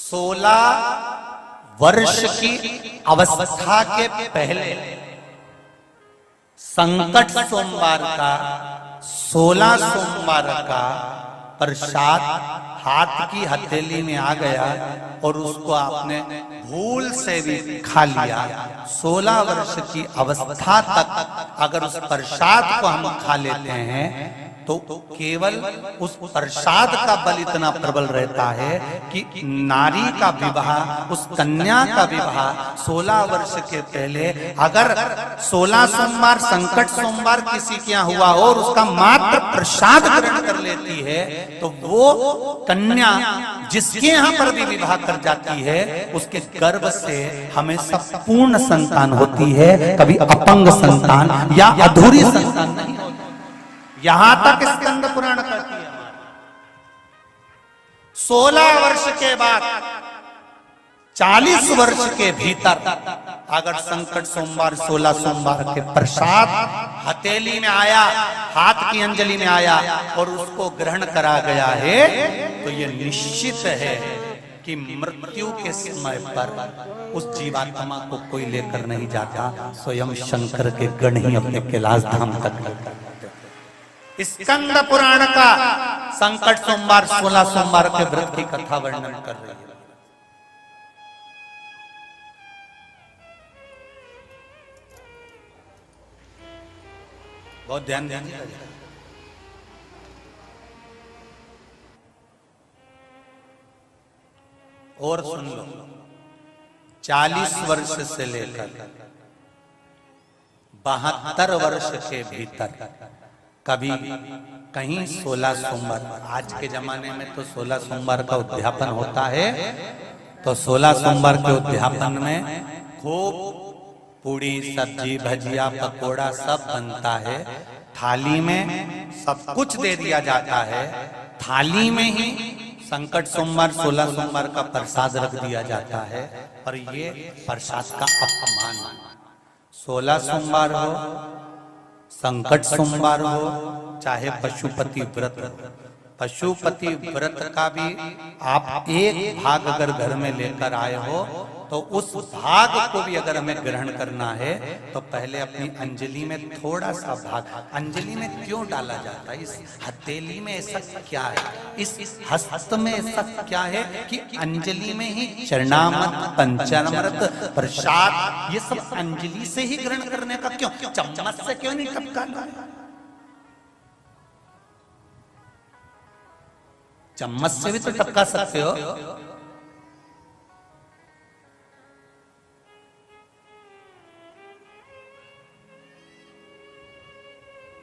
16 वर्ष की अवस्था के पहले संकट सोमवार का 16 सोमवार का प्रसाद हाथ की हथेली में आ गया और उसको आपने भूल से भी खा लिया। 16 वर्ष की अवस्था तक अगर उस प्रसाद को हम खा लेते हैं तो केवल उस प्रसाद का बल इतना प्रबल रहता है कि नारी का विवाह, उस कन्या का विवाह 16 वर्ष के पहले अगर 16 सोमवार संकट सोमवार किसी के यहाँ हुआ और उसका मात्र प्रसाद ग्रहण कर लेती है तो वो कन्या जिसके यहाँ पर भी विवाह कर जाती है उसके गर्भ से हमेशा पूर्ण संतान होती है, कभी अपंग संतान या अधूरी संतान नहीं होती। यहां तक स्कंद पुराण कहती है। 16 वर्ष के बाद 40 वर्ष के भीतर अगर संकट सोमवार 16 सोमवार के प्रसाद हथेली में आया, हाथ की अंजलि में आया और उसको ग्रहण करा गया है तो यह निश्चित है कि मृत्यु के समय पर उस जीवात्मा को कोई लेकर नहीं जाता, स्वयं शंकर के गण ही अपने कैलाश धाम तक लेकर। स्कंद पुराण का संकट सोमवार 16 सोमवार के व्रत की कथा वर्णन कर रही है। बहुत ध्यान दीजिए और सुन लो। 40 वर्ष से लेकर 72 वर्ष के भीतर कभी कहीं 16 सोमवार, आज के जमाने में तो 16 सोमवार का उद्यापन होता है, तो 16 सोमवार के उद्यापन में खूब पूड़ी सब्जी भजिया पकोड़ा सब बनता है, थाली में सब कुछ दे दिया जाता है, थाली में ही संकट सोमवार 16 सोमवार का प्रसाद रख दिया जाता है। पर ये प्रसाद का अपमान, 16 सोमवार हो संकट सोमवार हो चाहे पशुपति व्रत हो, पशुपति व्रत का भी आप एक भाग अगर घर में लेकर आए हो तो उस भाग को भी अगर हमें ग्रहण करना है तो पहले अपनी अंजलि में थोड़ा सा भाग, अंजलि में क्यों डाला जाता है, इस हथेली में ऐसा क्या है, इस हस्त में ऐसा क्या है कि अंजलि में ही चरणामृत पंचामृत प्रसाद ये सब अंजलि से ही ग्रहण करने का क्यों, चम्मच से क्यों नहीं टपकाना? चम्मच से भी तो टपका सकते हो।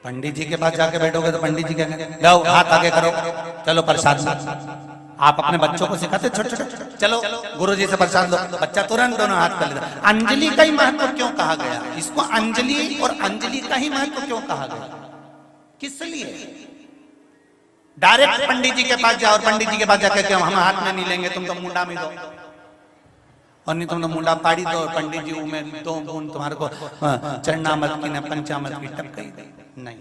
पंडित जी के पास जाके बैठोगे तो पंडित जी कहेंगे लो हाथ आगे करो, चलो प्रसाद लो। आप अपने बच्चों को सिखाते छोटे छोटे, चलो गुरु जी से प्रसाद लो, बच्चा तुरंत दोनों हाथ कर लेता। अंजलि का ही महत्व क्यों कहा गया, इसको अंजलि और अंजलि का ही महत्व क्यों कहा गया, किस लिए? डायरेक्ट पंडित जी के पास जाओ और पंडित जी के पास जाकर के हम हाथ में नहीं लेंगे, तुम तो मुंडा में दो, और नहीं तुम तो मुंडा पाड़ी दो, पंडित जी में 2 बूंद तुम्हारे को चरणामृत की न पंचामृत की टपकाई दे। नहीं,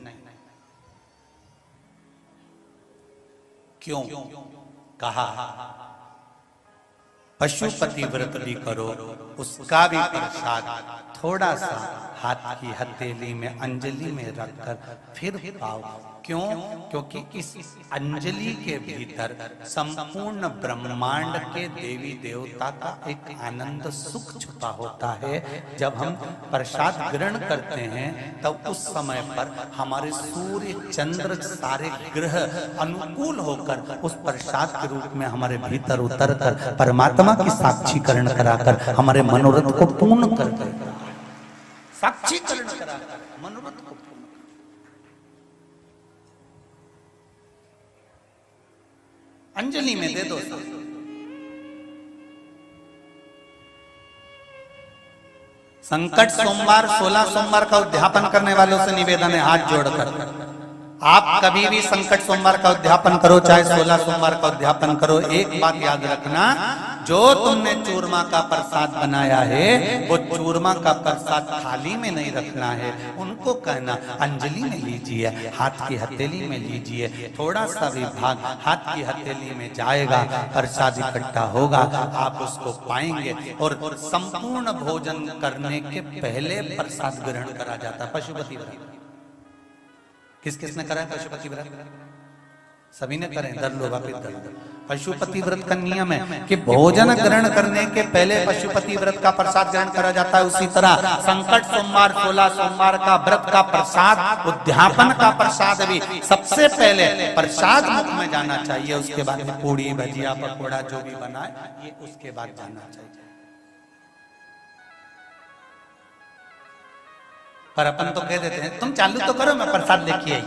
क्यों कहा? पशुपति व्रत भी करो, उसका भी प्रसाद थोड़ा सा हाथ की हथेली में अंजलि में रखकर फिर पाओ। क्यों? क्योंकि इस अंजलि के भीतर संपूर्ण ब्रह्मांड के देवी देवता का एक आनंद सुख छुपा होता है। जब हम प्रसाद ग्रहण करते हैं तब उस समय पर हमारे सूर्य चंद्र सारे ग्रह अनुकूल होकर उस प्रसाद के रूप में हमारे भीतर उतर कर परमात्मा की साक्षीकरण कराकर हमारे मनोरथ को पूर्ण कर देगा। साक्षीकरण कराकर मनोरथ को पूर्ण। अंजलि में दे दो। संकट सोमवार 16 सोमवार का उद्यापन करने वालों से निवेदन है हाथ जोड़कर आप कभी भी संकट सोमवार का उद्यापन करो, चाहे 16 सोमवार का उद्यापन करो, एक बात याद रखना, जो तुमने चूरमा का प्रसाद बनाया है वो चूरमा का प्रसाद थाली में नहीं रखना है। उनको कहना अंजलि में लीजिए, हाथ की हथेली में लीजिए, थोड़ा सा भी भाग हाथ की हथेली में जाएगा, प्रसाद इकट्ठा होगा, आप उसको पाएंगे। और संपूर्ण भोजन करने के पहले प्रसाद ग्रहण करा जाता है। पशुपति व्रत किस किस ने करा है? पशुपति व्रत सभी ने करे, दर लो वापिस दर। पशुपति व्रत का नियम है कि भोजन ग्रहण करने के पहले पशुपति व्रत का प्रसाद ग्रहण करा जाता है। उसी तरह संकट सोमवार 16 सोमवार का व्रत का प्रसाद, उद्यापन का प्रसाद भी सबसे पहले प्रसाद मुख में जाना चाहिए। उसके बाद में पूड़ी भजिया पकौड़ा जो भी बनाए ये उसके बाद जाना चाहिए। पर अपन तो कह देते हैं तुम चालू तो करो, मैं प्रसाद लेके आई,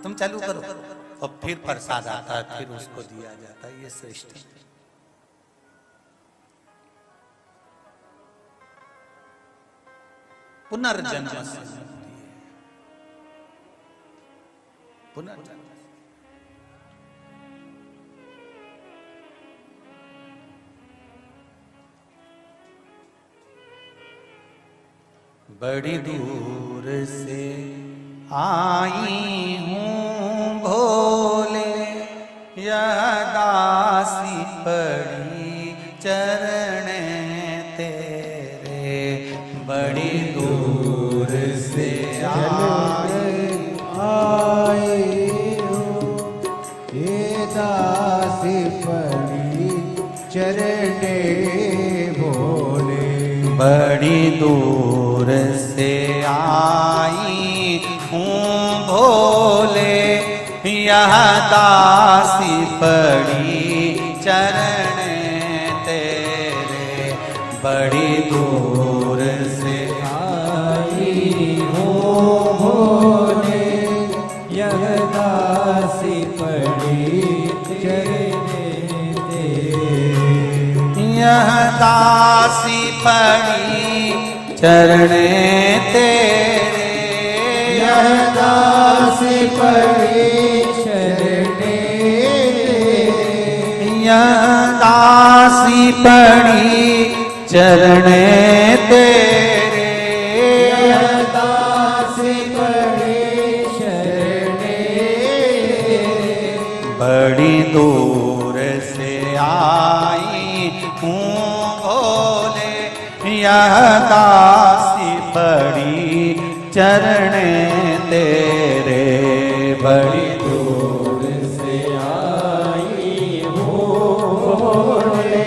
तुम चालू करो, और फिर प्रसाद आता है, फिर उसको दिया जाता है। ये श्रेष्ठ है। पुनर्जन्म से मुक्ति है, पुनर्जन्म। बड़ी दूर से आई हूँ भोले, यह दासी पड़ी चरण तेरे। बड़ी दूर से आई हूँ, ये दासी पड़ी चरण भोले। बड़ी दूर से आई हूँ भोले, यह दासी पड़ी चरण तेरे। बड़ी दूर से आई हूँ भोले, यह दासी पड़ी चरण तेरे। यह दासी पड़ी चरण तेरे। यह दासी पड़ी चरण तेरे। यह दासी पड़ी चरण तेरे। यह दासी पड़ी शरण तेरे। बड़ी दूर से आई हूँ भोले, यह दासी पड़ी चरण तेरे। बड़ी दूर से आई हूँ भोले,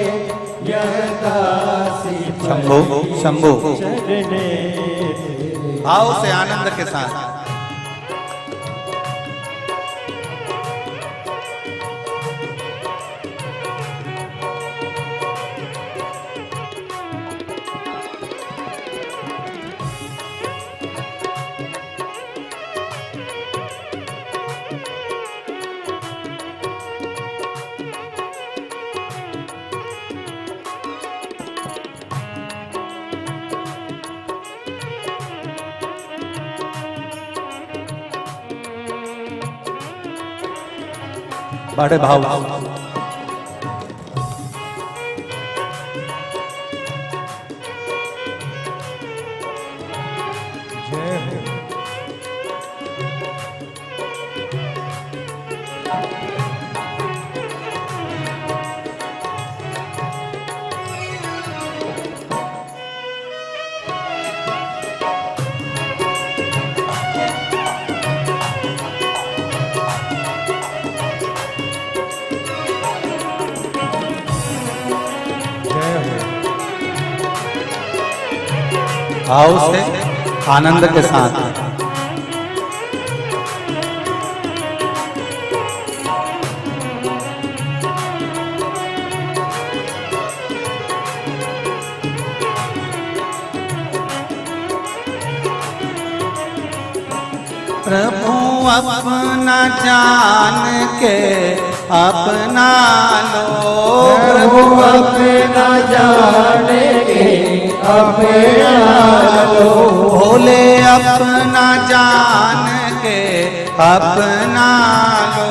यह दासी शंभो शंभो चरण भाव से आनंद के साथ। बड़े भाव जय हो। भाव से आनंद के साथ। प्रभु अपना जान के अपना लो। प्रभु अपना जान के अपना लो। भोले अपना जान के अपना लो।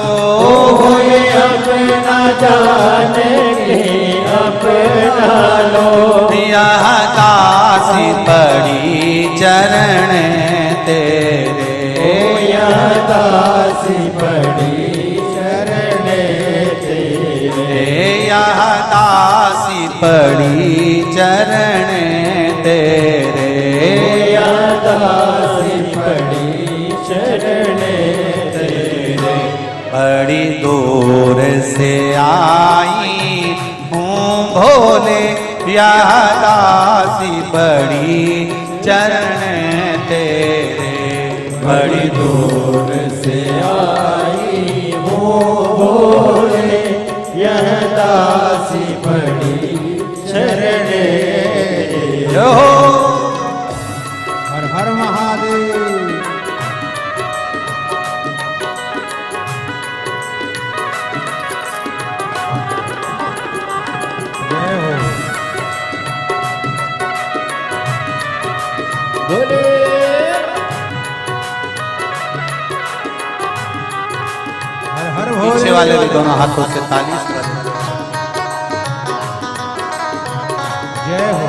कोई अपना जानेंगे अपना लो। यह दासी पड़ी चरण तेरे। यह दासी पड़ी चरण तेरे। यह दासी पड़ी चरण तेरे। यह दासी पड़ी चरण तेरे। बड़ी दूर से आई हूँ भोले, यह दासी बड़ी चरण तेरे। बड़ी दूर से आई हूँ भोले, यह दासी बड़ी चरण जो हर हर महादेव। जय हो बोले। हर हर पीछे वाले भी दोनों हाथों से ताली से जय हो।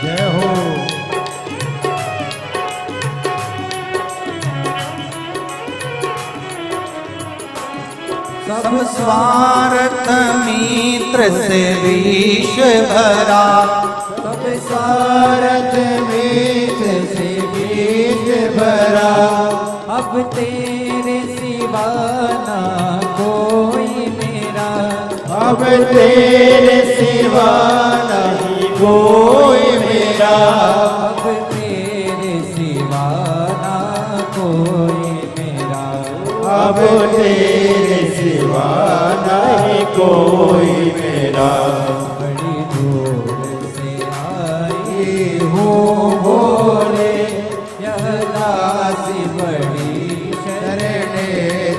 जय हो। सब स्वार्थ मित्र से विष भरा। सब सारथ मित्र से बीज भरा। अब तेरे सिवा ना कोई मेरा। अब तेरे सिवा नहीं कोई मेरा। अब तेरे सिवा ना कोई मेरा। अब तेरे सिवा नहीं कोई मेरा। बड़ी दूर से आई हूँ भोले, यह दासी बड़ी शरण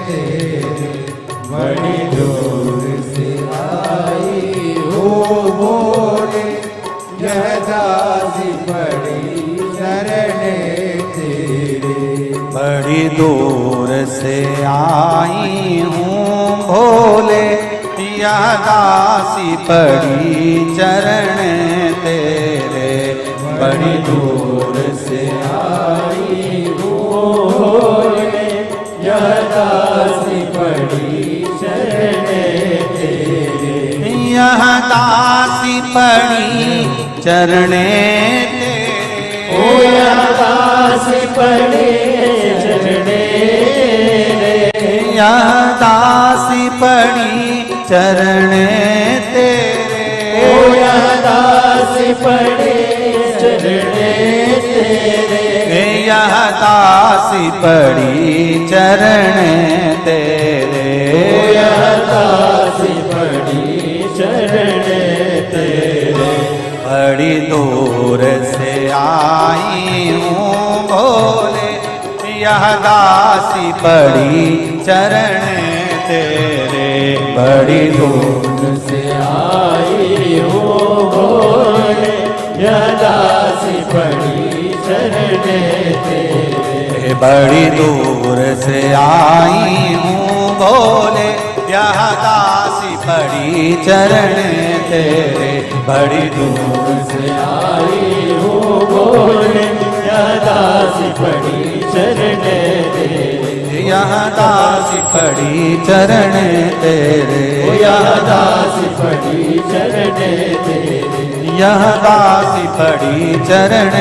तेरे। बड़ी दूर से आई हूँ भोले, यह दासी बड़ी शरण तेरे। बड़ी दूर से आई हूँ भोले, यह दासी पड़ी चरण तेरे। बड़ी दूर से आई हूँ भोले, यह दासी बड़ी शरण तेरे। यह दासी पड़ी चरण तेरे। ओ यह दासी पड़ी चरण तेरे। यह दासी पड़ी चरण तेरे। ओ यह दासी पड़ी चरण तेरे। यह दासी पड़ी चरण तेरे। ओ यह दासी पड़ी चरण तेरे। बड़ी दूर से आई हूँ भोले, यह दासी पड़ी चरण तेरे। बड़ी दूर से आई हूँ भोले, यह दासी पड़ी शरण तेरे। बड़ी दूर से आई हूँ भोले यह दासी पड़ी चरण तेरे, बड़ी दूर से आई हूँ भोले, यह दासी पड़ी चरण तेरे, यह दासी पड़ी चरण तेरे, यह दासी पड़ी चरण तेरे, यह दासी पड़ी चरण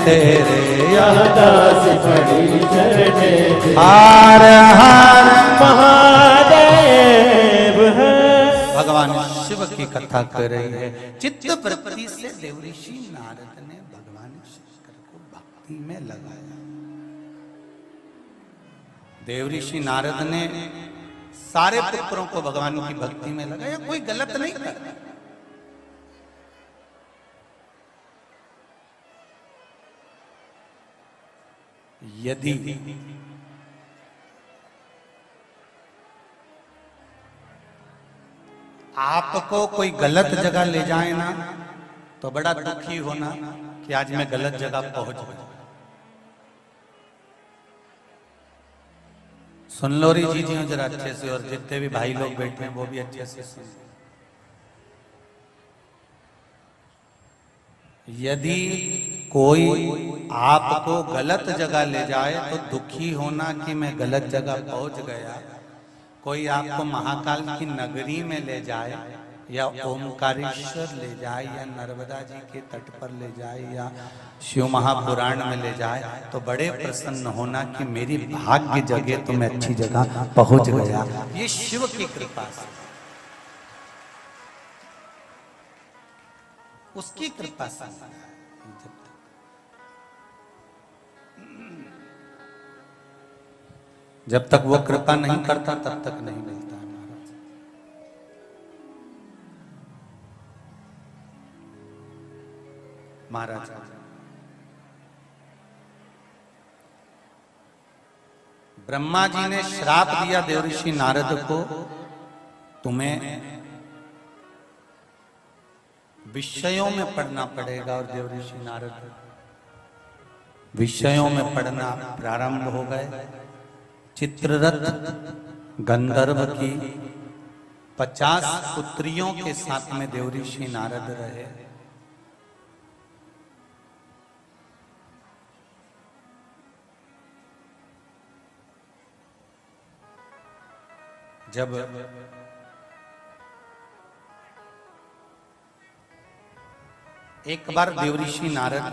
तेरे, यह दासी पड़ी चरण तेरे। हार हार महादेव है। भगवान शिव की कथा कर रही है। चित्त वृत्ति से देवऋषि नारद ने भगवान शंकर को भक्ति में लगाया। देवऋषि नारद ने सारे पुत्रों को भगवान की भक्ति में लगाया, कोई गलत नहीं था। यदि आपको कोई गलत जगह ले जाए ना, तो बड़ा दुखी होना कि आज मैं गलत जगह पहुंच गया। सुन लो री जी जरा अच्छे से, और जितने भी भाई लोग बैठे हैं वो भी अच्छे से सुन। यदि कोई आपको गलत जगह ले जाए तो दुखी होना कि मैं गलत जगह पहुंच गया। कोई आपको महाकाल की नगरी में ले जाए, या ओमकारेश्वर ले जाए, या नर्मदा जी के तट पर ले जाए, या शिव महापुराण में ले जाए, तो बड़े प्रसन्न होना कि मेरी भाग्य जगह तो मैं अच्छी जगह पहुंच गया। ये शिव की कृपा से, उसकी कृपा से। जब तक वो कृपा नहीं करता तब तक नहीं मिलता है महाराज। ब्रह्मा जी ने श्राप दिया देवऋषि नारद को, तुम्हें विषयों में पढ़ना पड़ेगा। और देवऋषि नारद विषयों में पढ़ना प्रारंभ हो गए। चित्ररथ गंधर्व की 50 पुत्रियों के साथ में देवऋषि नारद रहे। जब एक बार देवऋषि नारद,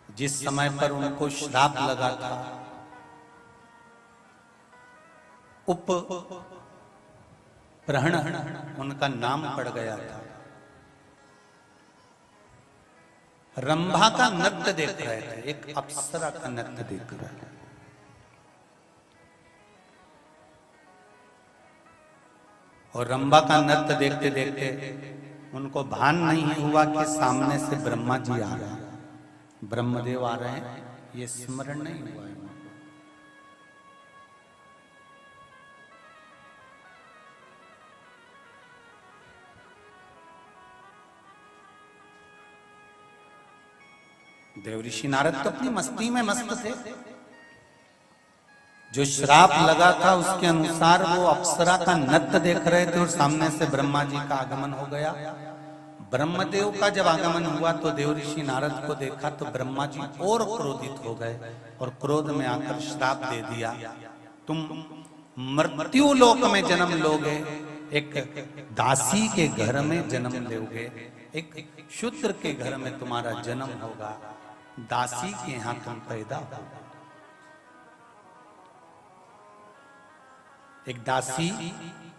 जिस समय पर उनको श्राप लगा था, उपप्रहण उनका नाम पड़ गया था, रंभा का नृत्य देख रहे थे, एक अप्सरा का नृत्य देख रहे थे। और रंभा का नृत्य देखते देखते उनको भान नहीं हुआ कि सामने से ब्रह्मा जी आ रहे हैं, ब्रह्मदेव आ रहे हैं, ये स्मरण नहीं हुआ है। देवऋषि नारद तो अपनी मस्ती में मस्त थे। जो श्राप लगा था उसके अनुसार वो अप्सरा का नृत्य देख रहे थे, और सामने से ब्रह्मा जी का आगमन हो गया। ब्रह्मदेव का जब आगमन हुआ तो देवऋषि नारद को देखा तो ब्रह्मा जी और क्रोधित हो गए, और क्रोध में आकर श्राप दे दिया, तुम मृत्यु लोक में जन्म लोगे, एक दासी के घर में जन्म लोगे, एक शूद्र के घर में तुम्हारा जन्म होगा, दासी के यहां तुम पैदा हो। एक दासी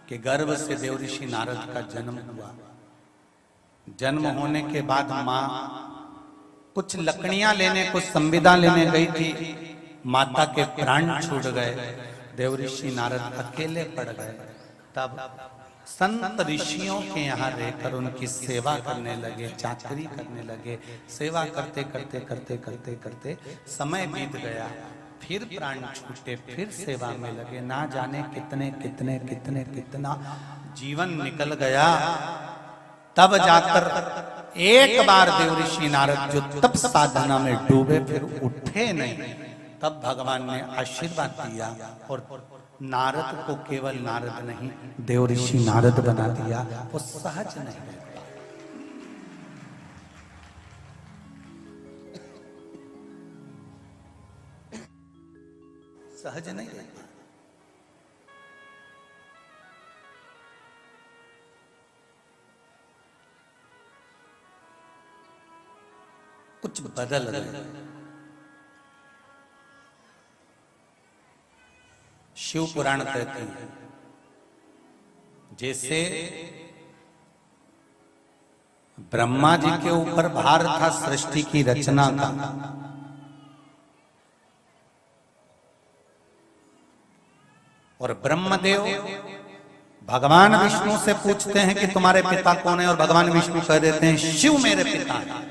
के गर्भ से देवऋषि नारद का जन्म हुआ। जन्म होने के बाद माँ कुछ लकड़ियां लेने, कुछ संविदा लेने गई थी, माता के प्राण छूट गए, देवऋषि नारद अकेले पड़ गए। तब संत ऋषियों के यहाँ रहकर उनकी सेवा करने लगे, चाकरी करने लगे। सेवा करते करते करते करते करते समय बीत गया, फिर प्राण छूटे, फिर सेवा में लगे। ना जाने कितने कितने कितने कितना जीवन निकल गया। तब जाकर एक बार देवऋषि नारद जो तप साधना में डूबे, फिर उठे नहीं, तब भगवान ने आशीर्वाद दिया और नारद को केवल नारद नहीं, देव ऋषि नारद बना दिया। वो सहज नहीं रहता, सहज नहीं रहता। कुछ बदल गए। शिव पुराण कहते हैं जैसे ब्रह्मा जी के ऊपर भार था सृष्टि की रचना का, और ब्रह्मदेव भगवान विष्णु से पूछते हैं कि तुम्हारे पिता कौन है, और भगवान विष्णु कह देते हैं शिव मेरे पिता है।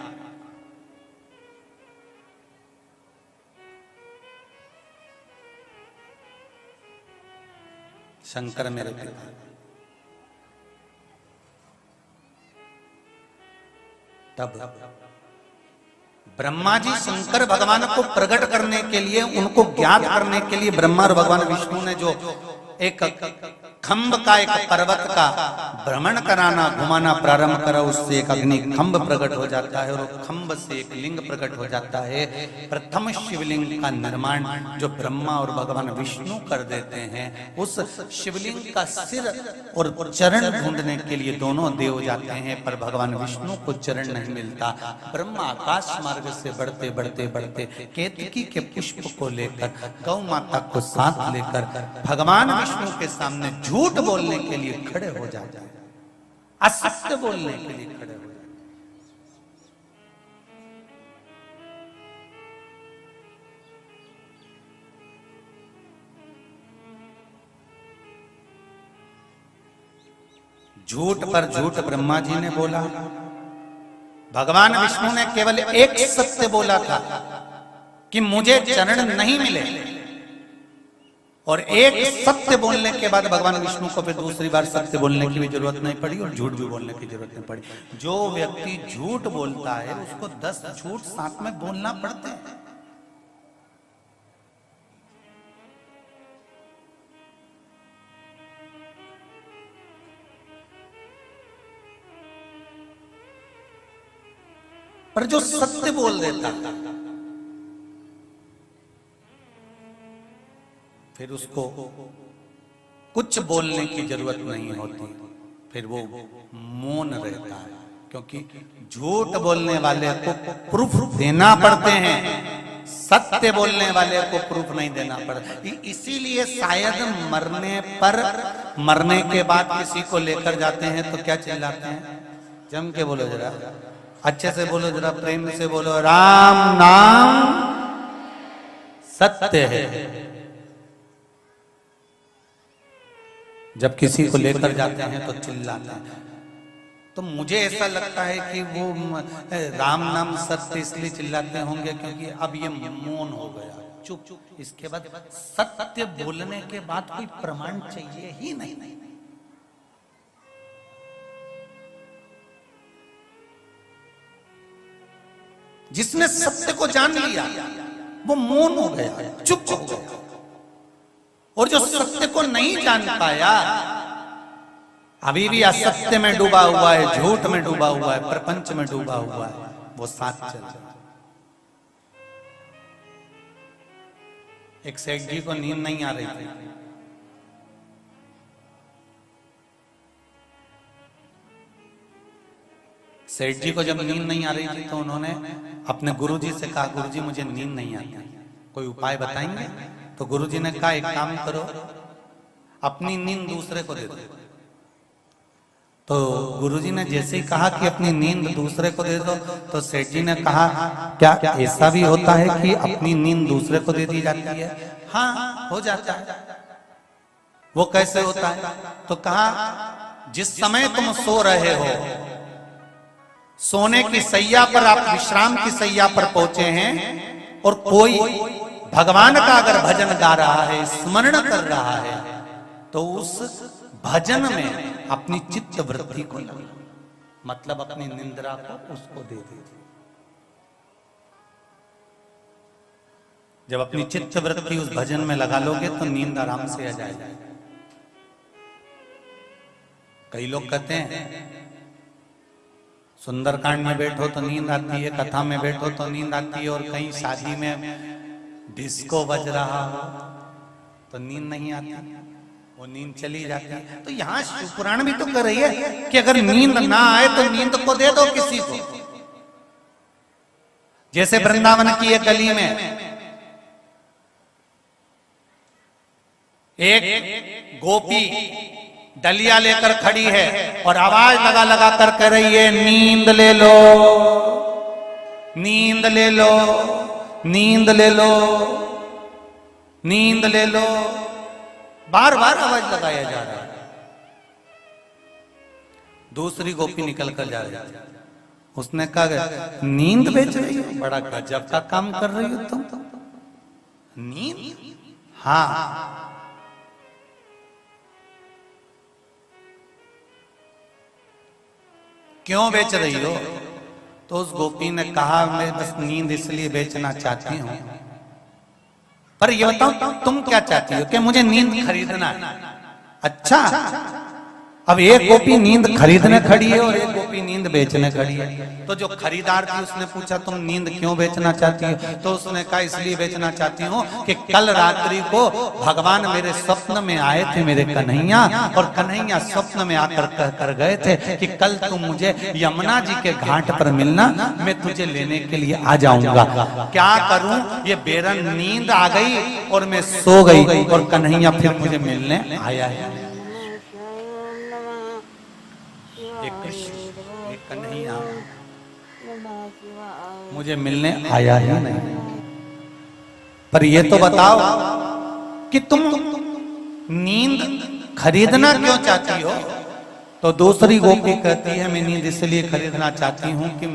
शंकर मेरे पिता। तब ब्रह्मा जी शंकर भगवान को प्रकट करने के लिए, उनको ज्ञात करने के लिए ब्रह्मा और भगवान विष्णु ने जो एक खंभ का, एक पर्वत का भ्रमण कराना, घुमाना प्रारंभ करा, उससे एक अग्नि खंभ प्रकट हो जाता है और खंभ से एक लिंग प्रकट हो जाता है। प्रथम शिवलिंग का निर्माण जो ब्रह्मा और भगवान विष्णु कर देते हैं, उस शिवलिंग का सिर और चरण ढूंढने के लिए दोनों देव जाते हैं, पर भगवान विष्णु को चरण नहीं मिलता। ब्रह्मा आकाश मार्ग से बढ़ते बढ़ते बढ़ते केतकी के पुष्प को लेकर, गौ माता को साथ लेकर भगवान विष्णु के सामने झूठ बोलने के लिए खड़े हो जाते हैं, असत्य बोलने के लिए खड़े हो जाते हैं। झूठ पर झूठ ब्रह्मा जी ने बोला, भगवान विष्णु ने केवल एक सत्य बोला था कि मुझे चरण नहीं मिले, और एक सत्य बोलने के बाद भगवान विष्णु को फिर दूसरी बार सत्य बोलने की भी जरूरत नहीं पड़ी और झूठ भी बोलने की जरूरत नहीं पड़ी। जो व्यक्ति झूठ बोलता है उसको 10 झूठ साथ में बोलना पड़ते हैं। पर जो सत्य बोल देता फिर उसको कुछ बोलने की जरूरत नहीं होती, फिर वो मौन रहता है, क्योंकि झूठ बोलने वाले को प्रूफ देना पड़ते हैं, सत्य बोलने वाले को प्रूफ नहीं देना पड़ता। इसीलिए शायद मरने के बाद किसी को लेकर जाते हैं तो क्या चिल्लाते हैं, जम के बोलो जरा, अच्छे से बोलो जरा, प्रेम से बोलो, राम नाम सत्य है। जब किसी को लेकर जाते हैं तो चिल्लाते हैं। तो मुझे ऐसा लगता है कि वो राम नाम सत्य इसलिए चिल्लाते होंगे क्योंकि अब ये मौन हो गया, चुप। इसके बाद सत्य बोलने के बाद कोई प्रमाण चाहिए ही नहीं। जिसने सत्य को जान लिया वो मौन हो गया, चुप हो गया, और जो सत्य को नहीं जान पाया अभी भी असत्य में डूबा हुआ है, झूठ में डूबा हुआ है, प्रपंच में डूबा हुआ है, वो साथ चल रहा है। एक सेठ जी को नींद नहीं आ रही थी, सेठ जी को जब नींद नहीं आ रही थी तो उन्होंने अपने गुरुजी से कहा, गुरुजी मुझे नींद नहीं आती, कोई उपाय बताएंगे? तो गुरुजी ने कहा एक काम करो, अपनी नींद दूसरे को दे दो। तो गुरुजी ने जैसे ही कहा कि अपनी नींद दूसरे को दे दो, तो सेठ जी ने कहा क्या ऐसा भी होता है कि अपनी नींद दूसरे को दे दी जाती है? हाँ, हो जाता है। वो कैसे होता है? तो कहा जिस समय तुम सो रहे हो, सोने की सैया पर, आप विश्राम की सैया पर पहुंचे हैं और कोई भगवान का अगर भजन गा रहा है, स्मरण कर रहा है, तो उस भजन में अपनी चित्त वृत्ति को लगा, मतलब अपनी निंद्रा को उसको दे दीजिए। जब अपनी चित्त वृत्ति उस भजन में लगा लोगे तो नींद आराम से आ जाएगी। कई लोग कहते हैं सुंदरकांड में बैठो तो नींद आती है, कथा में बैठो तो नींद आती है, और कहीं शादी में डिस्को बज रहा हो तो नींद नहीं आती, वो नींद चली जाती है। तो यहाँ शिव पुराण भी तो कर रही है कि अगर नींद ना आए तो नींद को दे दो किसी को। जैसे वृंदावन की एक गली में एक गोपी डलिया लेकर खड़ी है और आवाज लगा लगा कर कह रही है, नींद ले लो, नींद ले लो, नींद ले लो, नींद ले लो, बार बार आवाज लगाया जा रहा है। दूसरी गोपी निकल कर जा रही है, उसने कहा नींद बेच रही हो, बड़ा गजब का काम कर रही हो तुम। नींद? हाँ। क्यों बेच रही हो? तो उस गोपी ने कहा मैं बस नींद इसलिए बेचना चाहती हूं, पर ये बताओ तुम क्या चाहती हो? कि मुझे नींद खरीदना है। अच्छा, अब एक गोपी नींद खरीदने खड़ी है और एक गोपी नींद बेचने खड़ी है। तो जो खरीदार थी उसने पूछा तुम नींद क्यों बेचना चाहती हो? तो उसने कहा इसलिए बेचना चाहती हूँ कि कल रात्रि को भगवान मेरे स्वप्न में आए थे, मेरे कन्हैया, और कन्हैया स्वप्न में आकर कह कर गए थे कि कल तुम मुझे यमुना जी के घाट पर मिलना, मैं तुझे लेने के लिए आ जाऊंगा। क्या करूं, ये बेरन नींद आ गई और मैं सो गई और कन्हैया फिर मुझे मिलने आया है। कन्हैया मुझे मिलने आया ही नहीं। पर ये तो बताओ कि तुम नींद खरीदना क्यों चाहती हो? तो दूसरी गोपी कहती है मैं नींद इसलिए खरीदना चाहती हूं कि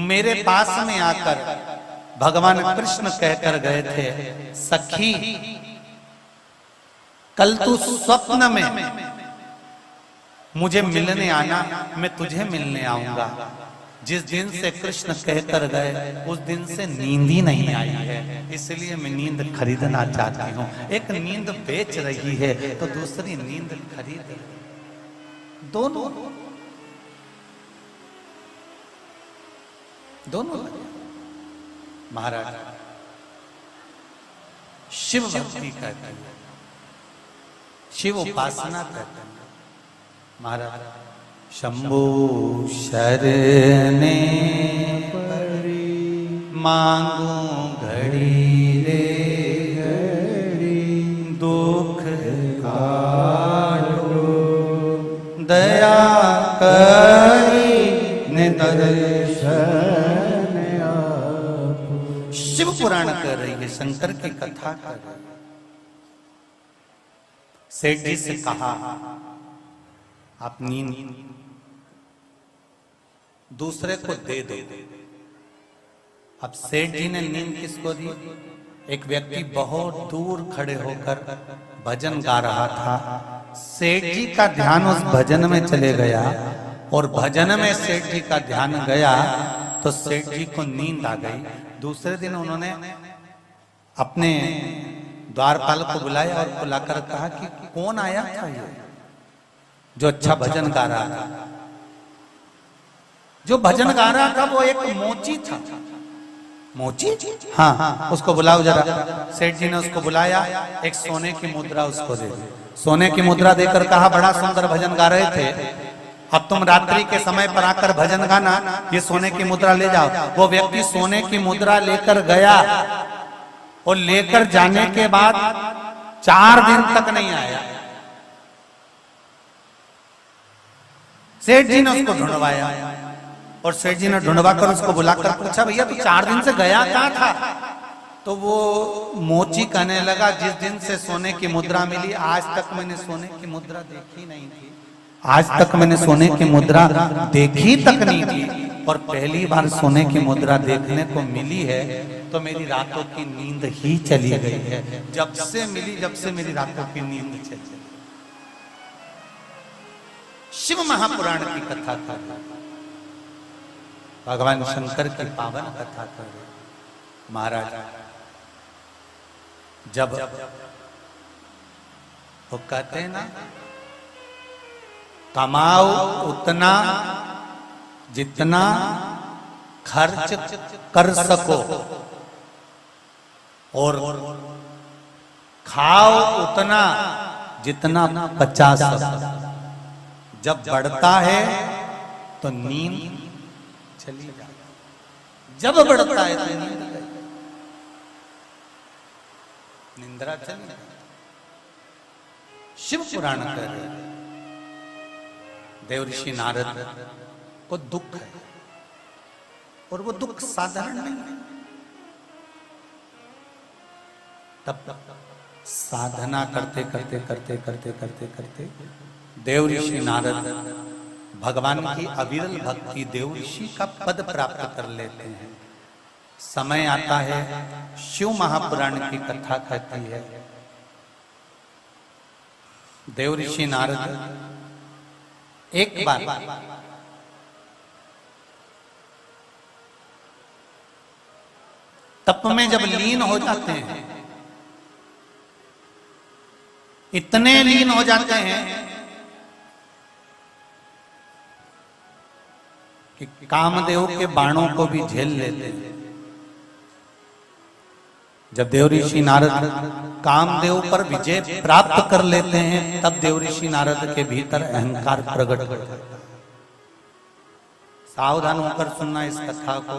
मेरे पास में आकर भगवान कृष्ण कहकर गए थे, सखी कल तू स्वप्न में मुझे मिलने आना, मैं तुझे मिलने आऊंगा। जिस दिन से कृष्ण कहकर गए उस दिन से नींद ही नहीं आई है, इसलिए मैं नींद खरीदना चाहती हूँ। एक नींद बेच रही है तो दूसरी नींद खरीद रही। दोनों महाराज शिव भक्ति कहते हैं, शिव उपासना कहते हैं। महाराज शंभु शरणे पड़ी मांगू घड़ी रे घड़ी, दुख काटो दया करी ने दर्शन आपो। शिव पुराण कर रही है, शंकर की कथा कर रही है। सेठ जी से कहा आप नींद दूसरे को दे दो। अब सेठ जी ने नींद किसको दी? एक व्यक्ति बहुत दूर खड़े होकर भजन गा रहा था। सेठ जी का ध्यान उस भजन में चले गया और भजन में सेठ जी का ध्यान गया तो सेठ जी को नींद आ गई। दूसरे दिन उन्होंने अपने द्वारपाल को बुलाया और बुलाकर कहा कि कौन आया था ये जो अच्छा भजन गा रहा था? जो भजन गा रहा था वो एक मोची था। मोची? हाँ, उसको बुलाओ जरा। सेठ जी ने उसको बुलाया, एक सोने की मुद्रा उसको दे दी। सोने की मुद्रा देकर कहा बड़ा सुंदर भजन गा रहे थे, अब तुम रात्रि के समय पर आकर भजन गाना, ये सोने की मुद्रा ले जाओ। वो व्यक्ति सोने की मुद्रा लेकर गया और लेकर जाने के बाद 4 दिन तक नहीं आया। सेठ जी ने उसको ढूंढवाया और सेठ जी ने ढूंढवा कर उसको बुलाकर पूछा भैया तू 4 दिन से गया कहाँ था? तो वो मोची कहने लगा जिस दिन से सोने की मुद्रा मिली आज तक मैंने सोने की मुद्रा देखी नहीं थी। आज तक मैंने सोने की मुद्रा देखी तक नहीं थी और पहली बार सोने की मुद्रा देखने को मिली है तो मेरी रातों की नींद ही चली गई है। जब से मिली, जब से मेरी रातों की नींद चली। शिव महापुराण की कथा कर भगवान शंकर की पावन कथा कर महाराज जब वो कहते हैं ना, कमाओ उतना जितना खर्च कर सको और खाओ उतना जितना पचा सको। जब बढ़ता है तो नींद चली जाती, जब बढ़ता है तो निंद्रा चली जाती। शिव पुराण कह रहे देव ऋषि नारद को दुख है और वो दुख साधारण नहीं है। तब साधना करते करते करते करते करते करते देव ऋषि नारद भगवान की अविरल भक्ति देव ऋषि का पद प्राप्त कर लेते हैं। समय आता है, शिव महापुराण की कथा कहती है, देव ऋषि नारद एक बार तप में जब लीन हो जाते हैं, इतने लीन हो जाते हैं कि कामदेव के बाणों को भी झेल लेते हैं। जब देव ऋषि नारद कामदेव पर विजय प्राप्त कर लेते हैं, तब देव ऋषि नारद के भीतर अहंकार प्रकट हो जाता है। सावधान होकर सुनना इस कथा को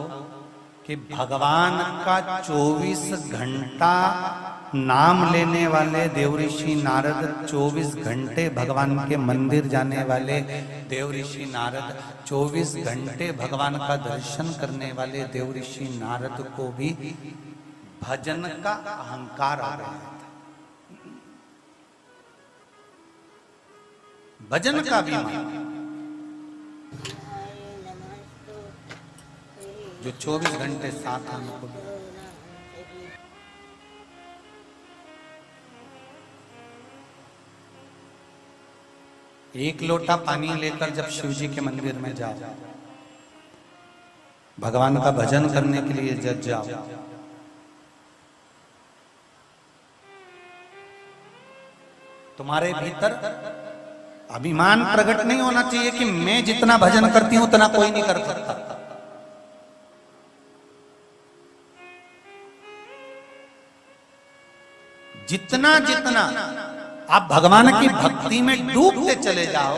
कि भगवान का 24 घंटा नाम लेने वाले देव ऋषि नारद, 24 घंटे भगवान के मंदिर जाने वाले देव ऋषि नारद, 24 घंटे भगवान का दर्शन करने वाले देव ऋषि नारद को भी भजन का अहंकार आ गया था। भजन का अभिमान जो 24 घंटे साथ हमको, एक लोटा पानी लेकर जब शिव जी के मंदिर में जाओ, भगवान का भजन करने के लिए जब जाओ, तुम्हारे भीतर अभिमान प्रकट नहीं होना चाहिए कि मैं जितना भजन करती हूं उतना कोई नहीं कर सकता। जितना जितना आप भगवान की भक्ति में डूबते चले जाओ,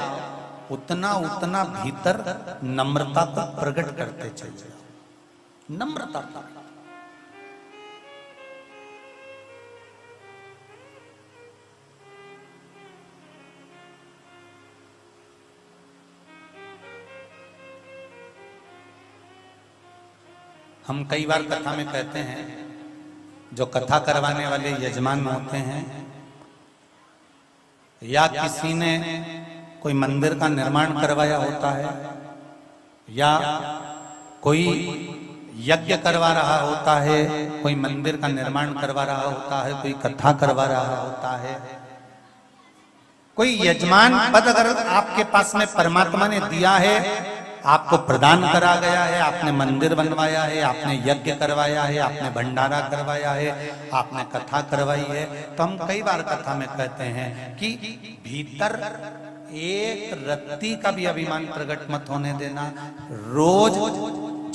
उतना उतना भीतर नम्रता को प्रकट करते चले जाओ। नम्रता हम कई बार कथा में कहते हैं, जो कथा करवाने वाले यजमान होते हैं या किसी ने कोई मंदिर का निर्माण करवाया होता है या कोई यज्ञ करवा रहा होता है, कोई मंदिर का निर्माण करवा रहा होता है, कोई कथा करवा रहा होता है, कोई यजमान पद अगर आपके पास में परमात्मा ने दिया है, आपको प्रदान करा गया है, आपने मंदिर बनवाया है, आपने यज्ञ करवाया है, आपने भंडारा करवाया है, आपने कथा करवाई है, तो हम कई बार कथा में कहते हैं कि भीतर एक रत्ती का भी अभिमान प्रकट मत होने देना। रोज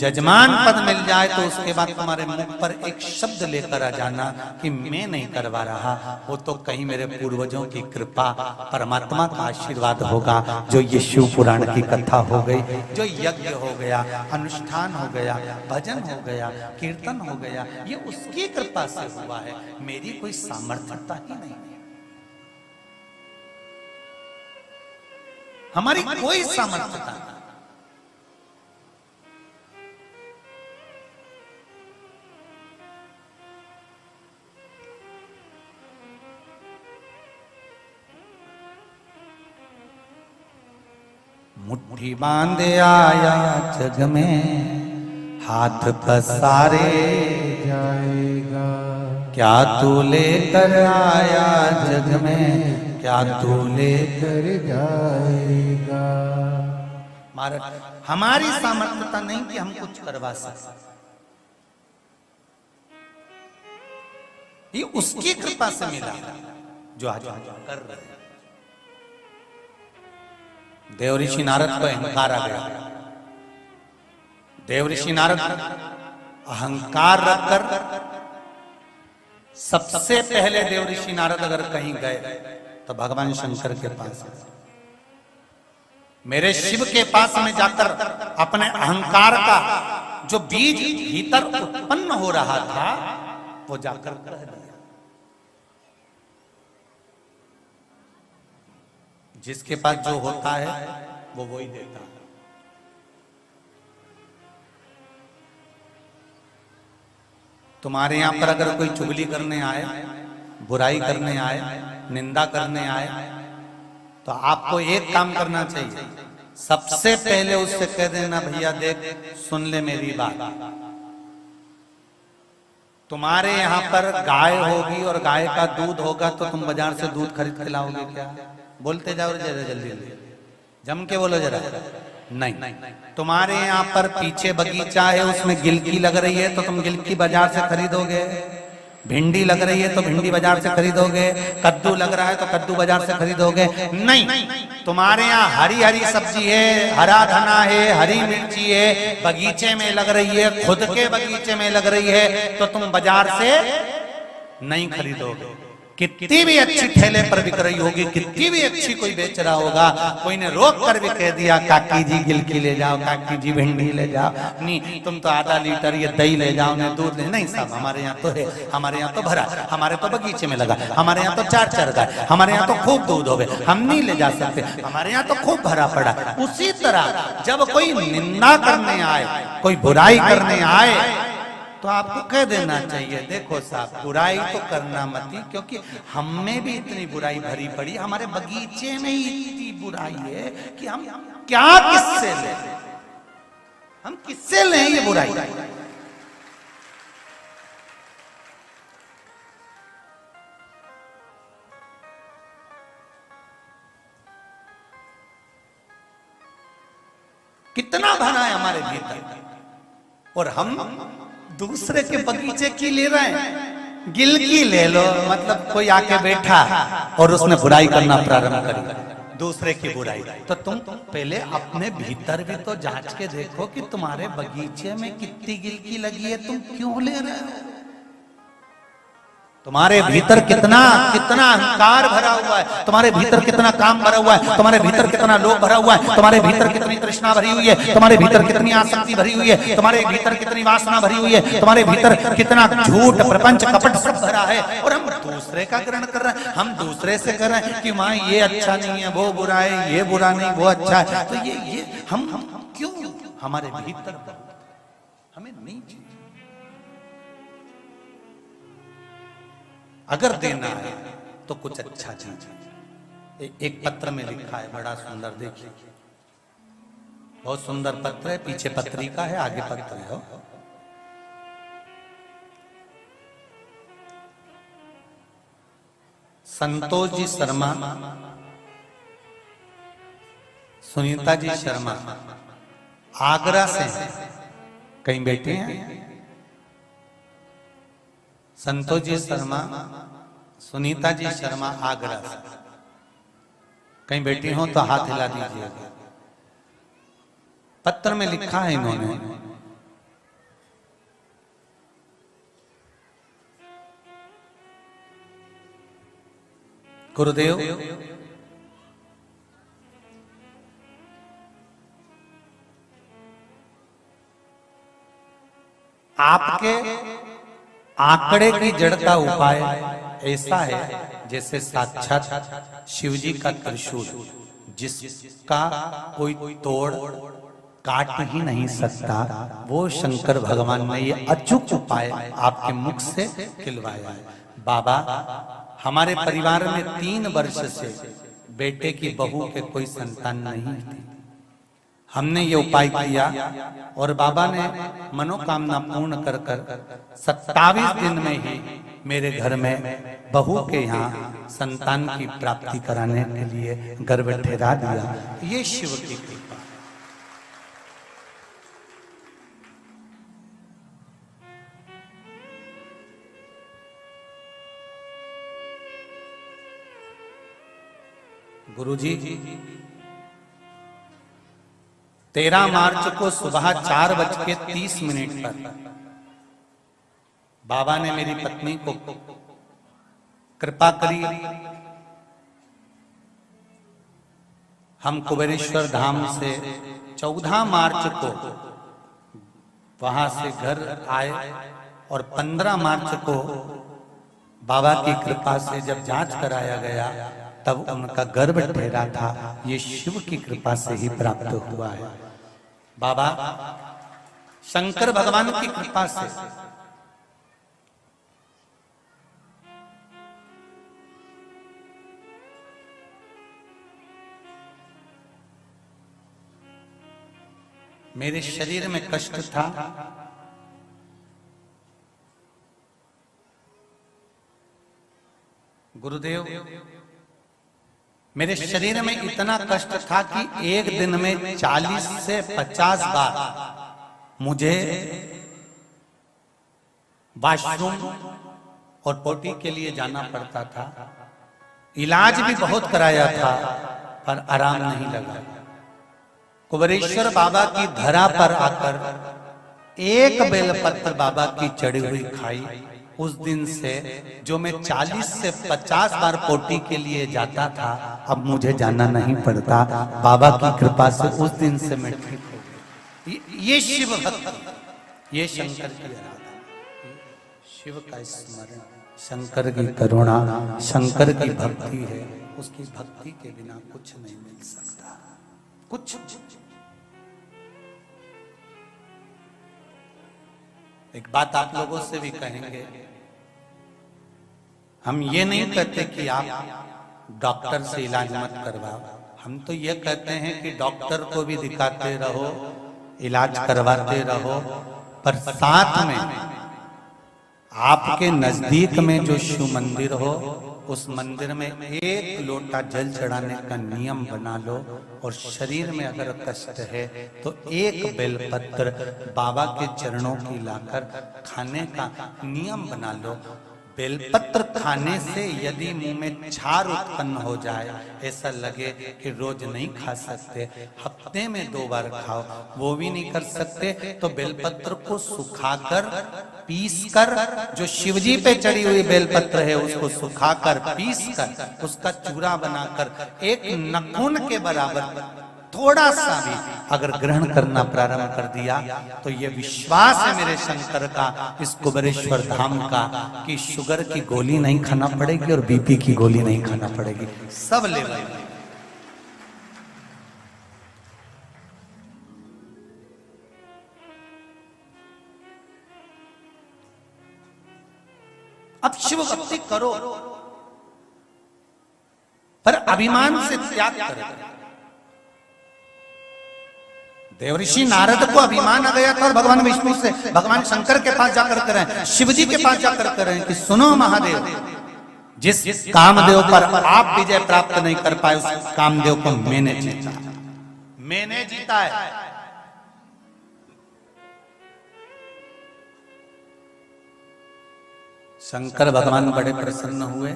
जजमान पद मिल जाए तो उसके बाद तुम्हारे मुख पर एक शब्द लेकर आ जाना कि मैं नहीं करवा रहा, वो तो कहीं मेरे पूर्वजों की कृपा, परमात्मा का आशीर्वाद होगा। जो ये शिव पुराण की कथा हो गई, जो यज्ञ हो गया, अनुष्ठान हो गया, भजन हो गया, कीर्तन हो गया, ये उसकी कृपा से हुआ है, मेरी कोई सामर्थ्यता ही नहीं है, हमारी कोई सामर्थ्यता नहीं। मुट्ठी बांधे आया जग में, हाथ पसारे जाएगा, क्या तू लेकर आया जग में, क्या तू लेकर कर जाएगा। हमारी सामर्थ्यता नहीं कि हम कुछ करवा सकते। ये उसकी कृपा से मिला जो आज हम कर रहे हैं। देव ऋषि नारद को अहंकार आ गया। देव ऋषि नारद अहंकार रखकर सबसे पहले देव ऋषि नारद अगर कहीं गए तो भगवान शंकर के पास, मेरे शिव के पास में जाकर अपने अहंकार का जो बीज भीतर उत्पन्न हो रहा था वो जाकर कह दिया। जिसके पास जो होता है वो वही देता है। तुम्हारे यहां पर अगर कोई चुगली करने आए, बुराई करने आए, निंदा करने आए, तो आपको एक काम करना चाहिए। सबसे पहले उससे कह देना, भैया देख सुन ले मेरी बात, तुम्हारे यहाँ पर गाय होगी और गाय का दूध होगा तो तुम बाजार से दूध खरीद के लाओगे क्या? बोलते जाओ जरा जल्दी जम के बोलो जरा। नहीं, तुम्हारे यहाँ पर पीछे बगीचा है, उसमें गिलकी लग रही है तो तुम गिलकी बाजार से खरीदोगे। भिंडी लग रही है तो भिंडी बाजार से खरीदोगे। कद्दू लग रहा है तो कद्दू बाजार से खरीदोगे। नहीं, तुम्हारे यहाँ हरी हरी सब्जी है, हरा धना है, हरी मिर्ची है, बगीचे में लग रही है, खुद के बगीचे में लग रही है, तो तुम बाजार से नहीं खरीदोगे। कितनी भी अच्छी ठेले पर बिक रही होगी, कितनी भी अच्छी कोई बेच रहा होगा, कोई ने रोक कर भी कह दिया काकी जी गिलकी ले जाओ, काकी जी भिंडी ले जाओ, नहीं तुम तो आधा लीटर ये दही ले जाओ, ने दूध ले, नहीं साहब हमारे यहाँ तो है, हमारे यहाँ तो भरा, हमारे तो बगीचे में लगा, हमारे यहाँ तो चार गाय, हमारे यहाँ तो खूब दूध हो गए, हम नहीं ले जा सकते, हमारे यहाँ तो खूब भरा पड़ा। उसी तरह जब कोई निंदा करने आए, कोई बुराई करने आए, तो आपको कह देना चाहिए, देखो साहब बुराई तो करना मत ही, क्योंकि हम में भी इतनी बुराई भरी पड़ी, हमारे बगीचे में ही इतनी बुराई है कि हम क्या किससे लें, हम किससे लें ये बुराई। कितना भरा है हमारे भीतर और हम दूसरे के बगीचे की ले रहे हैं। गिलकी ले लो, मतलब कोई आके बैठा और उसने बुराई करना प्रारंभ करी, दूसरे की बुराई, तो तुम पहले अपने भीतर भी तो जांच के देखो कि तुम्हारे बगीचे में कितनी गिलकी लगी है, तुम क्यों ले रहे हो? तुम्हारे भीतर कितना कितना अहंकार भरा हुआ है, तुम्हारे भीतर कितना काम भरा हुआ है, तुम्हारे भीतर कितना लोभ भरा हुआ है, तुम्हारे भीतर कितनी तृष्णा भरी हुई है, तुम्हारे भीतर कितनी आसक्ति भरी हुई है, तुम्हारे भीतर कितनी वासना भरी हुई है, तुम्हारे भीतर कितना झूठ प्रपंच कपट सब भरा है। और हम दूसरे का ग्रहण कर रहे हैं, हम दूसरे से कर रहे हैं कि माँ ये अच्छा नहीं है, वो बुरा है, ये बुरा नहीं वो अच्छा है। तो ये हम क्यों, हमारे भीतर हमें नहीं चाहिए। अगर देना है तो कुछ अच्छा चीज। एक पत्र में लिखा है, बड़ा सुंदर, देखिए बहुत सुंदर पत्र है, पीछे पत्रिका है, आगे पत्र है। संतोष जी शर्मा, सुनीता जी शर्मा आगरा से, कहीं बैठे हैं। संतोष जी शर्मा, सुनीता जी शर्मा आगरा से, कहीं बैठी हो तो हाथ हिला दीजिएगा। पत्र में लिखा है इन्होंने, गुरुदेव आपके आंकड़े की जड़ का उपाय ऐसा है जैसे साक्षात शिवजी का त्रिशूल, जिसका कोई तोड़ काट ही नहीं सकता, वो शंकर भगवान ने ये अचूक उपाय आपके मुख से खिलवाया है। बाबा, हमारे परिवार में 3 वर्ष से बेटे की बहू के कोई संतान नहीं थी, हमने ये उपाय किया और बाबा ने मनोकामना पूर्ण कर 27 दिन में ही मेरे घर में बहू के यहाँ संतान की प्राप्ति कराने के लिए गर्भ ठहरा दिया। ये शिव की कृपा। गुरुजी 13 मार्च को सुबह 4:30 पर बाबा ने मेरी पत्नी को कृपा करी। हम कुबेरेश्वर धाम से 14 मार्च को वहां से घर आए और 15 मार्च को बाबा की कृपा से जब जांच कराया गया तब उनका गर्भ ठहरा था। ये शिव की कृपा से ही प्राप्त हुआ है। बाबा शंकर भगवान की कृपा से मेरे शरीर में कष्ट था। गुरुदेव मेरे शरीर में इतना कष्ट था कि एक दिन में 40 से 50 बार मुझे वॉशरूम और पोटी के लिए जाना पड़ता था। इलाज भी बहुत कराया था पर आराम नहीं लगा। कुबेरेश्वर बाबा की धरा पर आकर एक बेलपत्र बाबा की चढ़ी हुई खाई। उस दिन से जो मैं 40 से 50 बार पोटी के लिए जाता था अब मुझे जाना नहीं पड़ता। बाबा की कृपा से उस दिन से मैं ठीक हो गया। ये शिव भक्ति, ये शंकर की आराधना, शिव का स्मरण, शंकर की करुणा, शंकर की भक्ति है। उसकी भक्ति के बिना कुछ नहीं मिल सकता। कुछ एक बात आप लोगों से भी कहेंगे, हम ये नहीं कहते कि आप डॉक्टर से इलाज मत करवाओ। हम तो ये कहते हैं कि डॉक्टर को भी दिखाते रहो, इलाज करवाते रहो, पर साथ में आपके नजदीक में जो शिव मंदिर हो उस मंदिर में 1 लोटा जल चढ़ाने का नियम बना लो। और शरीर में अगर कष्ट है तो 1 बेलपत्र बाबा के चरणों की लाकर खाने का नियम बना लो। बेलपत्र खाने से यदि मुंह में छार उत्पन्न हो जाए, ऐसा लगे कि रोज नहीं खा सकते, हफ्ते में 2 बार खाओ, वो भी नहीं कर सकते तो बेलपत्र को सुखाकर पीसकर, जो शिवजी पे चढ़ी हुई बेलपत्र है उसको सुखाकर पीसकर उसका चूरा बनाकर 1 नखून के बराबर थोड़ा सा भी अगर ग्रहण करना प्रारंभ कर दिया तो ये विश्वास है मेरे शंकर का, इस कुबेरेश्वर धाम का, कि शुगर की गोली नहीं खाना पड़ेगी और बीपी की गोली नहीं खाना पड़ेगी। सब लेवल अब शिव भक्ति करो पर अभिमान से त्याग करो। देवऋषि नारद को अभिमान आ गया था और भगवान विष्णु से, भगवान शंकर के पास जाकर करें, शिवजी के पास जाकर करें कि सुनो महादेव, जिस कामदेव पर आप विजय प्राप्त नहीं कर पाए उस कामदेव को मैंने जीता, मैंने जीता है। शंकर भगवान बड़े प्रसन्न हुए,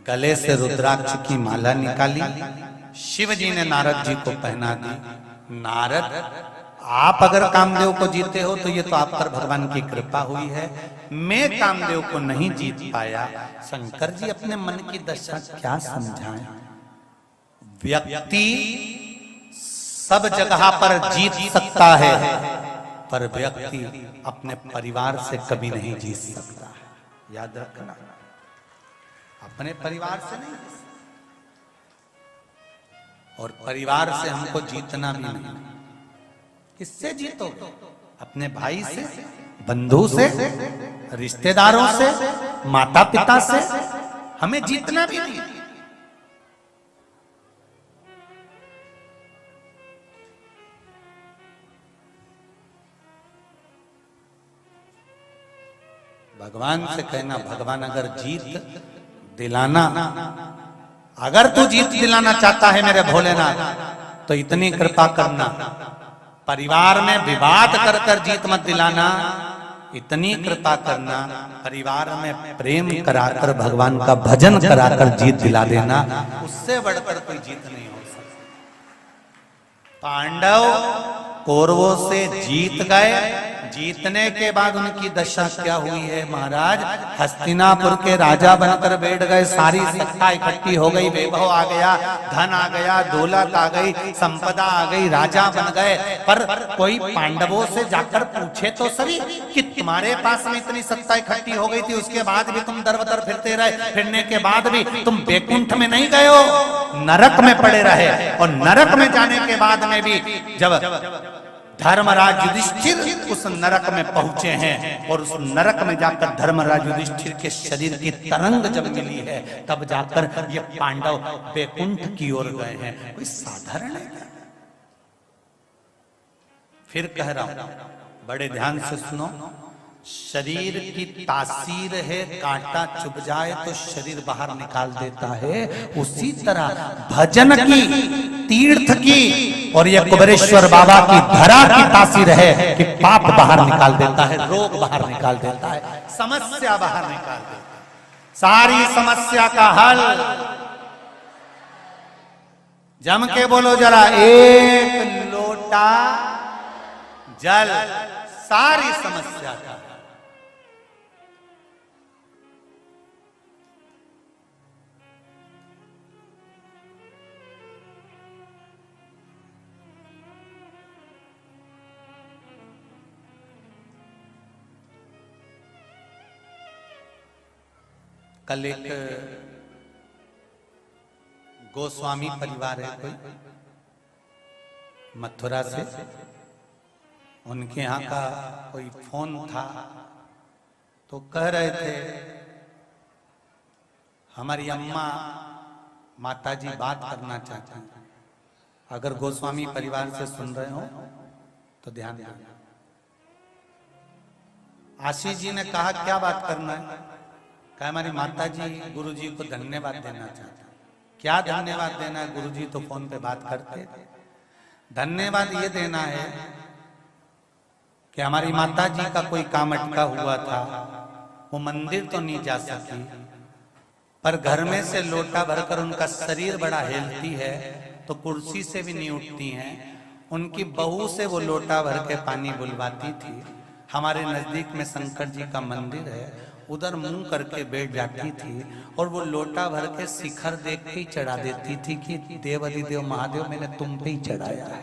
गले से रुद्राक्ष की माला निकाली, शिव जी ने नारद जी को पहना दी। नारद, आप अगर कामदेव को जीते हो तो ये तो आप पर भगवान की कृपा हुई है, मैं कामदेव को नहीं जीत पाया। शंकर जी अपने मन की दशा क्या समझाएं। व्यक्ति सब जगह पर जीत सकता है पर व्यक्ति अपने परिवार से कभी नहीं जीत सकता है। याद रखना, अपने परिवार से नहीं, और परिवार से हमको जीतना भी नहीं। किससे जीतो? अपने भाई से, बंधु से, रिश्तेदारों से, माता पिता से, हमें जीतना भी नहीं। भगवान से कहना, भगवान अगर जीत दिलाना, अगर तू जीत दिलाना चाहता है मेरे भोलेनाथ तो इतनी कृपा करना, परिवार में विवाद कर कर जीत मत दिलाना, इतनी कृपा करना, परिवार में प्रेम कराकर भगवान का भजन कराकर जीत दिला देना, उससे बढ़कर कोई जीत नहीं हो सकती। पांडव कौरवों से जीत गए, जीतने के बाद उनकी दशा क्या हुई है महाराज? हस्तिनापुर के राजा बनकर बैठ गए, सारी सत्ता इकट्ठी हो गई, वैभव आ गया, धन आ गया, दौलत आ गई, संपदा आ गई, राजा बन गए। पर कोई पांडवों से जाकर पूछे तो सही कि तुम्हारे पास में इतनी सत्ता इकट्ठी हो गई थी, उसके बाद भी तुम दर बदर फिरते रहे, फिरने के बाद भी तुम बैकुंठ में नहीं गए हो, नरक में पड़े रहे। और नरक में जाने के बाद में भी जब धर्मराज युधिष्ठिर उस नरक में पहुंचे हैं और उस नरक में जाकर धर्मराज युधिष्ठिर के शरीर की तरंग जब मिली है, तब जाकर ये पांडव बैकुंठ की ओर गए हैं। कोई साधारण है क्या? फिर कह रहा हूं, बड़े ध्यान से सुनो, शरीर की तासीर है, कांटा चुभ जाए तो शरीर बाहर निकाल देता है, उसी तरह भजन की, तीर्थ की और ये कुबेरेश्वर बाबा की धरा की तासीर है कि पाप बाहर निकाल देता है, रोग बाहर निकाल देता है, समस्या बाहर निकाल देता है, सारी समस्या का हल। जम के बोलो जरा, एक लोटा जल, सारी समस्या का। कल एक गोस्वामी परिवार है कोई मथुरा से, उनके यहाँ का कोई फोन था तो कह रहे थे हमारी अम्मा माताजी बात करना चाहती हैं। अगर गोस्वामी परिवार से सुन रहे हो तो ध्यान दें। आशीष जी ने कहा क्या बात करना है? कहा हमारी माताजी गुरुजी को धन्यवाद देना चाहते। क्या धन्यवाद देना है? गुरुजी तो फोन पे बात करते थे। धन्यवाद ये देना है कि हमारी माताजी का कोई काम अटका हुआ था, वो मंदिर तो नहीं जा सकी, पर घर में से लोटा भरकर, उनका शरीर बड़ा हेल्थी है तो कुर्सी से भी नहीं उठती हैं, उनकी बहू से वो लोटा भर के पानी बुलवाती थी। हमारे नजदीक में शंकर जी का मंदिर है, उधर मुंह करके बैठ जाती थी और वो लोटा भर के शिखर देख के ही चढ़ा देती थी कि देव अधिदेव महादेव मैंने तुम पे ही चढ़ाया है,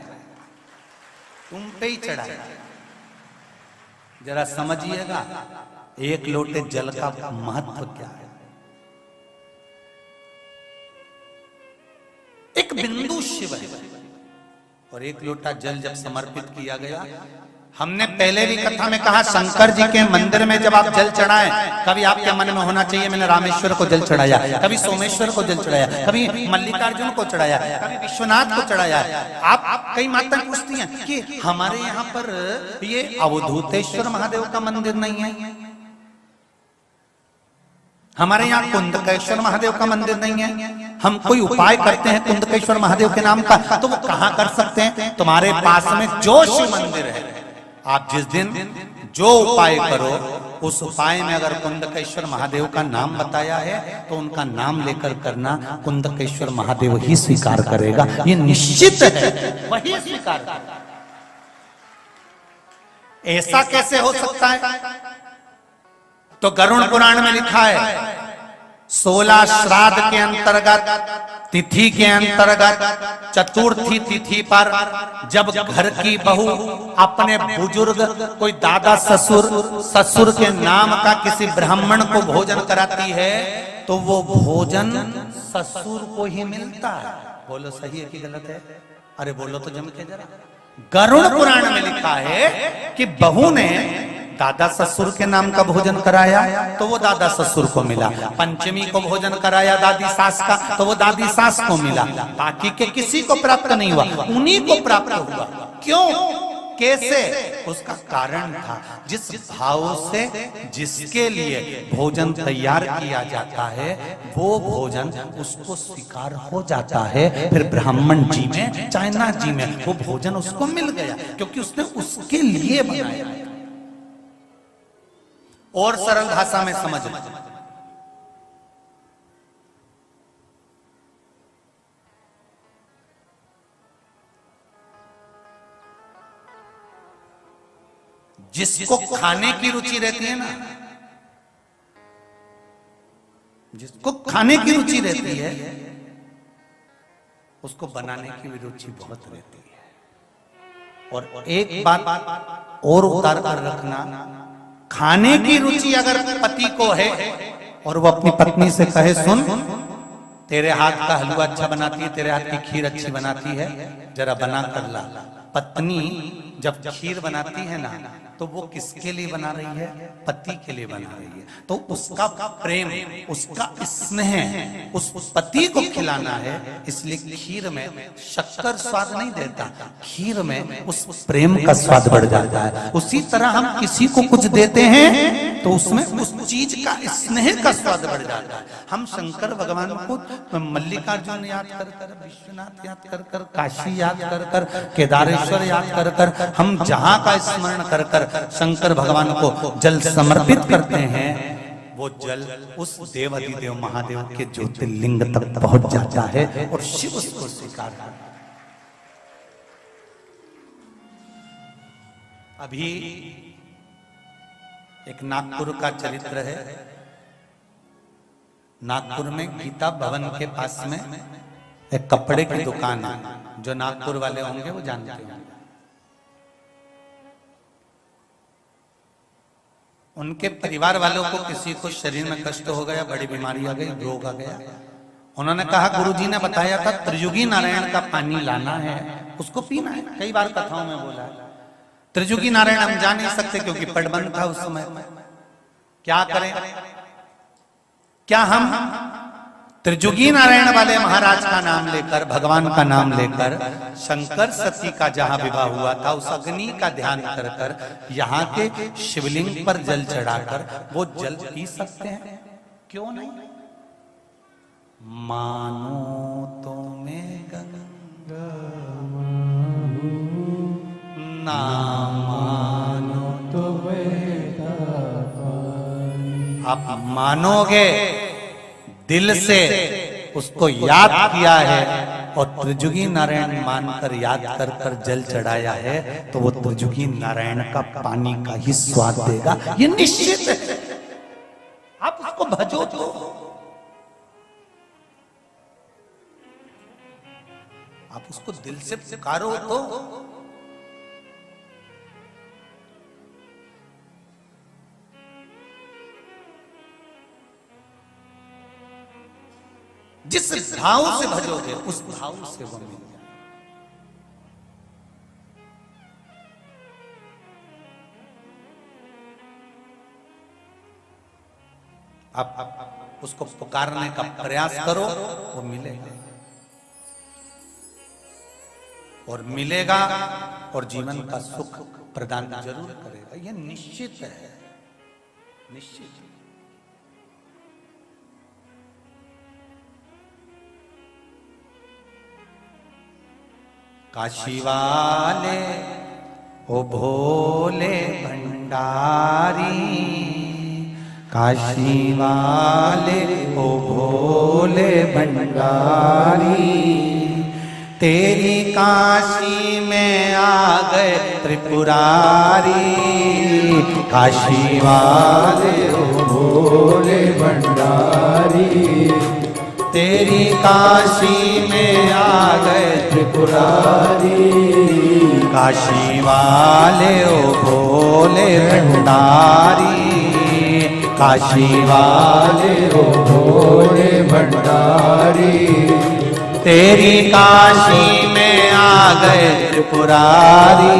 तुम पे ही चढ़ाया। जरा समझिएगा एक लोटे जल का महत्व क्या है। एक बिंदु शिव है और एक लोटा जल जब समर्पित किया गया, हमने पहले भी कथा में कहा शंकर जी के मंदिर में जब आप जल चढ़ाएं, कभी आपके मन में होना चाहिए मैंने रामेश्वर को जल चढ़ाया, कभी सोमेश्वर को जल चढ़ाया, कभी मल्लिकार्जुन को चढ़ाया, कभी विश्वनाथ को चढ़ाया। आप कई माताएं पूछती हैं कि हमारे यहाँ पर ये अवधूतेश्वर महादेव का मंदिर नहीं है, हमारे यहाँ कुंदकेश्वर महादेव का मंदिर नहीं है, हम कोई उपाय करते हैं कुंदकेश्वर महादेव के नाम का, तो वो कहाँ कर सकते हैं? तुम्हारे पास में जो शिव मंदिर है, आप जिस दिन जो उपाय करो उस उपाय में अगर कुंदकेश्वर महादेव का नाम बताया है तो उनका नाम लेकर करना, कुंदकेश्वर महादेव ही स्वीकार करेगा, ये निश्चित है, वही स्वीकार करेगा। ऐसा कैसे हो सकता है? तो गरुड़ पुराण में लिखा है 16 श्राद्ध के अंतर्गत, तिथि के अंतर्गत, चतुर्थी तिथि पर जब घर की बहू अपने बुजुर्ग कोई दादा ससुर के नाम का किसी ब्राह्मण को भोजन कराती है तो वो भोजन ससुर को ही मिलता है। बोलो सही है कि गलत है? अरे बोलो तो जम के जरा। गरुड़ पुराण में लिखा है कि बहू ने दादा ससुर के नाम का भोजन कराया तो वो दादा ससुर को मिला, पंचमी को भोजन कराया दादी सास का तो वो दादी सास को मिला, बाकी के किसी को प्राप्त नहीं हुआ, उन्हीं को प्राप्त हुआ। क्यों? कैसे? उसका कारण था जिस भाव से जिसके लिए भोजन तैयार किया जाता है वो भोजन उसको स्वीकार हो जाता है। फिर ब्राह्मण जी में चाइना जी में वो भोजन उसको मिल गया क्योंकि उसने उसके लिए बनाया। और सरल भाषा में समझ लो, जिसको खाने की रुचि रहती है ना, जिसको खाने की रुचि रहती है उसको बनाने की भी रुचि बहुत रहती है। और एक बात और उतार कर रखना, खाने की रुचि अगर पति को है और वो अपनी पत्नी से कहे सुन तेरे हाथ का हलवा अच्छा बनाती है, तेरे हाथ की खीर अच्छी बनाती है, जरा बना कर ला। पत्नी जब खीर बनाती है ना तो वो किसके लिए बना रही है? पति के लिए बना रही है। तो उसका प्रेम, उसका स्नेह उस पति को खिलाना है, इसलिए खीर में शक्कर स्वाद नहीं देता, खीर में उस प्रेम का स्वाद बढ़ जाता है। उसी तरह हम किसी को कुछ देते हैं तो उसमें उस चीज का स्नेह का स्वाद बढ़ जाता है। हम शंकर भगवान को मल्लिकार्जुन याद कर कर, विश्वनाथ याद कर कर, काशी याद कर कर, केदारेश्वर याद कर कर, हम जहां का स्मरण कर कर शंकर भगवान को जल समर्पित करते हैं, वो जल उस देवाधिदेव महादेव के ज्योतिर्लिंग तक पहुंच जाता है और शिव उसको स्वीकार करता है। अभी एक नागपुर का चरित्र है। नागपुर में गीता भवन के पास में एक कपड़े की दुकान है, जो नागपुर वाले होंगे वो जानते होंगे। उनके परिवार वालों को किसी को शरीर में कष्ट हो गया, बड़ी बीमारी आ गई, रोग आ गया। उन्होंने कहा गुरुजी ने बताया था त्रियुगी नारायण का पानी लाना है, उसको पीना है। कई बार कथाओं में बोला है। त्रियुगी नारायण हम जा नहीं सकते क्योंकि पटबंद था उस समय। क्या करें? क्या हम त्रियुगी नारायण वाले महाराज का नाम लेकर, भगवान का नाम लेकर, शंकर सती का जहां विवाह हुआ था उस अग्नि का ध्यान कर कर, यहाँ के शिवलिंग पर जल चढ़ाकर वो जल पी सकते हैं? क्यों नहीं? मानो तो मैं गंगा ना मानो तो आप मानोगे, दिल से उसको याद किया है और त्रियुगी नारायण मानकर याद कर कर जल चढ़ाया है, तो वो त्रियुगी नारायण का पानी का ही स्वाद देगा, ये निश्चित है। आप उसको भजो तो, आप उसको दिल से पुकारो तो। जिस भाव से भजोगे उस भाव से वो मिल जाए। आप उसको पुकारने का प्रयास करो, वो मिलेगा और मिलेगा और जीवन का सुख प्रदान जरूर करेगा, ये निश्चित है, निश्चित। काशी वाले ओ भोले भंडारी, काशी वाले ओ भोले भंडारी, तेरी काशी में आ गए त्रिपुरारी। काशी वाले ओ भोले भंडारी, तेरी काशी में आ गए त्रिपुरारी। काशी वाले ओ भोले भंडारी, काशी वाले ओ भोले भंडारी, तेरी काशी में आ गए त्रिपुरारी।